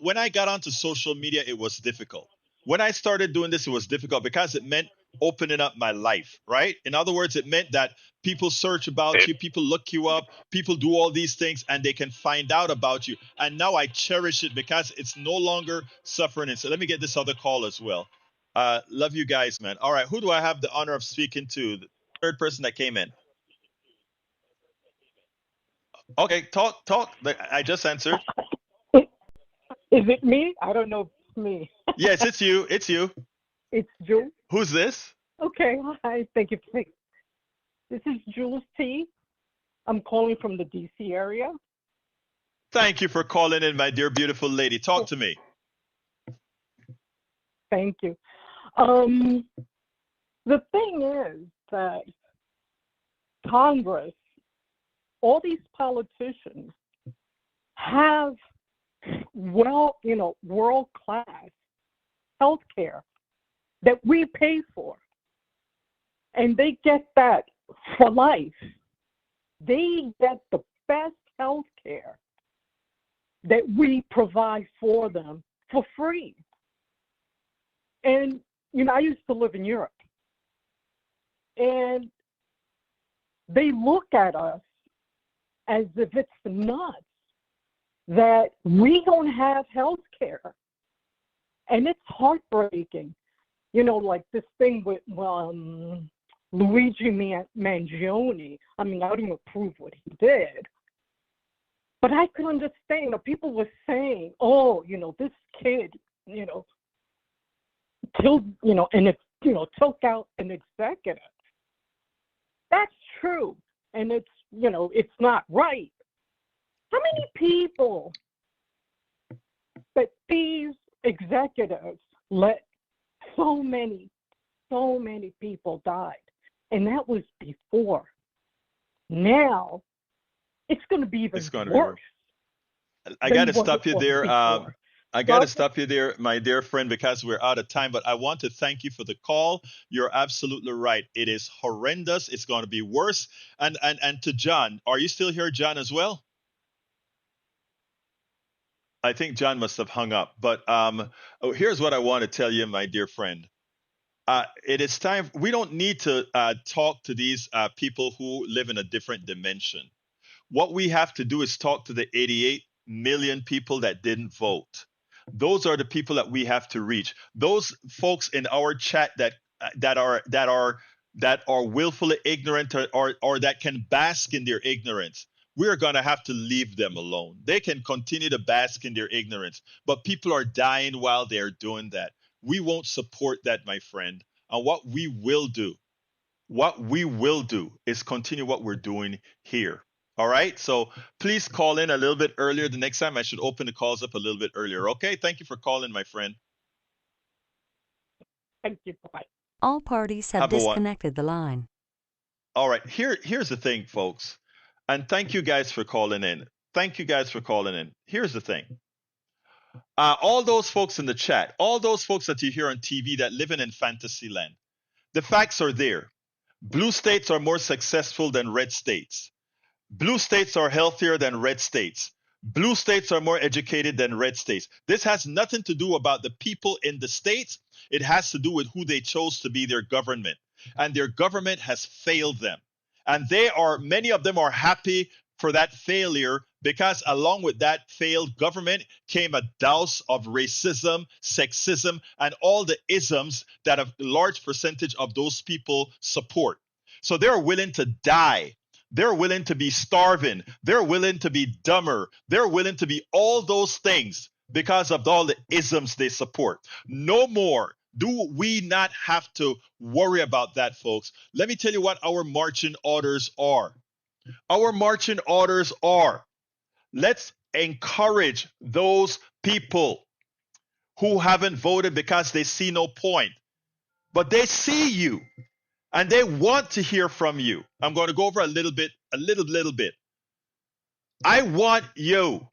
When I got onto social media, it was difficult. When I started doing this, it was difficult because it meant opening up my life, right? In other words, it meant that people search about you, people look you up, people do all these things, and they can find out about you. And now I cherish it because it's no longer suffering. So let me get this other call as well. Love you guys, man. All right, who do I have the honor of speaking to? The third person that came in. Okay, talk. I just answered. Is it me? I don't know if it's me. Yes, it's you. It's you. It's Jules. Who's this? Okay, hi. Thank you. This is Jules T. I'm calling from the D.C. area. Thank you for calling in, my dear, beautiful lady. Talk to me. Thank you. The thing is that Congress, all these politicians have world-class health care that we pay for. And they get that for life. They get the best health care that we provide for them for free. And, I used to live in Europe. And they look at us as if it's nuts that we don't have health care. And it's heartbreaking. Like this thing with Luigi Mangione. I mean, I don't approve what he did. But I could understand. People were saying, oh, this kid, killed, and it, took out an executive. That's true. And it's, it's not right. How many people that these executives let so many people died? And that was before. Now, it's going to be even worse. I got to stop you there. I got to stop you there, my dear friend, because we're out of time. But I want to thank you for the call. You're absolutely right. It is horrendous. It's going to be worse. And to John, are you still here, John, as well? I think John must have hung up. But here's what I want to tell you, my dear friend. It is time. We don't need to talk to these people who live in a different dimension. What we have to do is talk to the 88 million people that didn't vote. Those are the people that we have to reach. Those folks in our chat that are willfully ignorant or that can bask in their ignorance. We're going to have to leave them alone. They can continue to bask in their ignorance, but people are dying while they're doing that. We won't support that, my friend. And what we will do is continue what we're doing here. All right. So please call in a little bit earlier. The next time I should open the calls up a little bit earlier. Okay. Thank you for calling, my friend. Thank you. Bye. All parties have disconnected the line. All right. Here's the thing, folks. And thank you guys for calling in. Here's the thing. All those folks in the chat, all those folks that you hear on TV that live in fantasy land, the facts are there. Blue states are more successful than red states. Blue states are healthier than red states. Blue states are more educated than red states. This has nothing to do about the people in the states. It has to do with who they chose to be their government. And their government has failed them. And many of them are happy for that failure, because along with that failed government came a douse of racism, sexism, and all the isms that a large percentage of those people support. So they're willing to die. They're willing to be starving. They're willing to be dumber. They're willing to be all those things because of all the isms they support. No more. Do we not have to worry about that, folks? Let me tell you what our marching orders are. Our marching orders are, let's encourage those people who haven't voted because they see no point. But they see you and they want to hear from you. I'm going to go over a little bit. I want you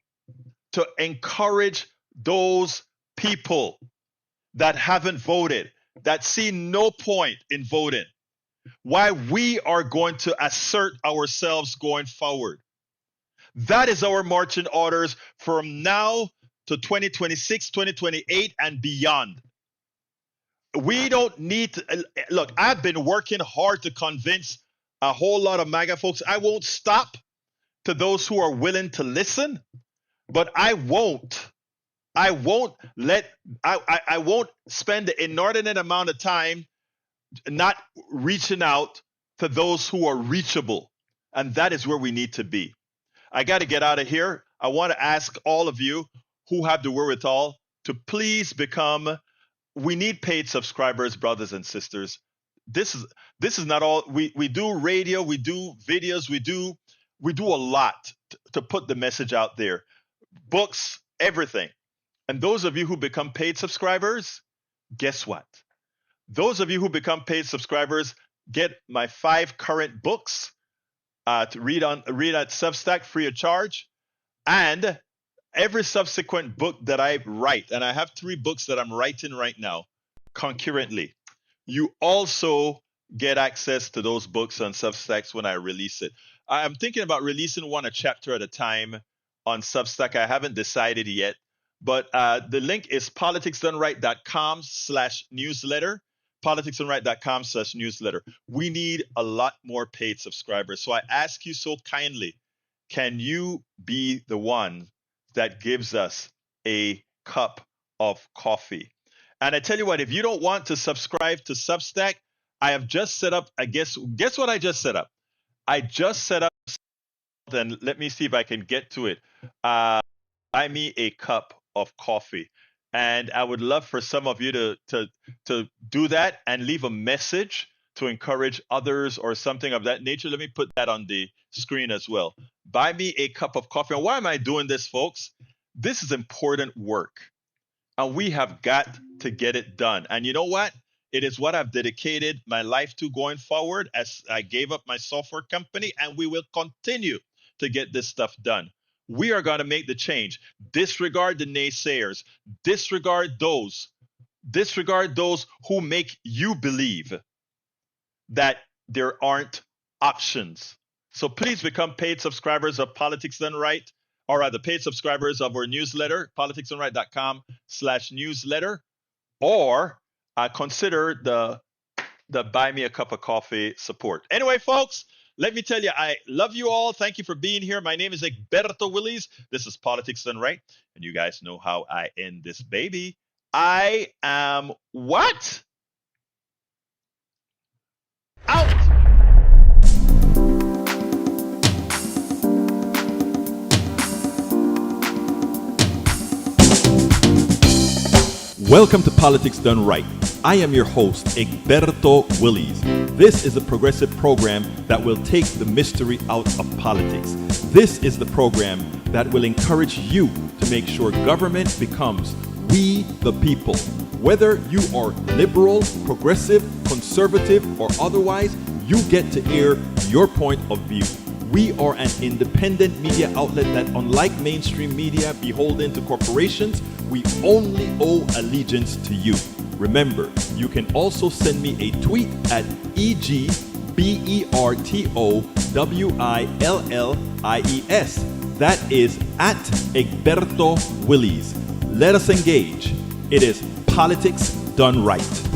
to encourage those people that haven't voted, that see no point in voting, why we are going to assert ourselves going forward. That is our marching orders from now to 2026, 2028, and beyond. We don't need to look. I've been working hard to convince a whole lot of MAGA folks. I won't stop to those who are willing to listen, but I won't spend the inordinate amount of time not reaching out to those who are reachable. And that is where we need to be. I got to get out of here. I want to ask all of you who have the wherewithal to please become. We need paid subscribers, brothers and sisters. This is not all. We do radio, we do videos, we do a lot to put the message out there. Books, everything. And those of you who become paid subscribers, guess what? Those of you who become paid subscribers get my 5 current books to read at Substack free of charge, and every subsequent book that I write, and I have 3 books that I'm writing right now concurrently. You also get access to those books on Substack when I release it. I'm thinking about releasing one a chapter at a time on Substack. I haven't decided yet, but the link is politicsdoneright.com/newsletter. politicsdoneright.com/newsletter. We need a lot more paid subscribers. So I ask you so kindly, can you be the one that gives us a cup of coffee? And I tell you what, if you don't want to subscribe to Substack, I have just set up, guess what I just set up? I just set up, and let me see if I can get to it. Buy me a cup of coffee. And I would love for some of you to do that and leave a message to encourage others or something of that nature. Let me put that on the screen as well. Buy me a cup of coffee. And why am I doing this, folks? This is important work. And we have got to get it done. And you know what? It is what I've dedicated my life to going forward, as I gave up my software company, and we will continue to get this stuff done. We are going to make the change. Disregard the naysayers. Disregard those who make you believe that there aren't options. So please become paid subscribers of Politics Done Right, or rather paid subscribers of our newsletter, politicsdoneright.com/newsletter, or consider the Buy Me a Cup of Coffee support. Anyway, folks, let me tell you, I love you all. Thank you for being here. My name is Egberto Willies. This is Politics Done Right. And you guys know how I end this baby. I am what? Out! Welcome to Politics Done Right. I am your host, Egberto Willies. This is a progressive program that will take the mystery out of politics. This is the program that will encourage you to make sure government becomes we the people. Whether you are liberal, progressive, conservative, or otherwise, you get to air your point of view. We are an independent media outlet that, unlike mainstream media beholden to corporations, we only owe allegiance to you. Remember, you can also send me a tweet at EGBERTOWILLIES. That is at Egberto Willies. Let us engage. It is Politics Done Right.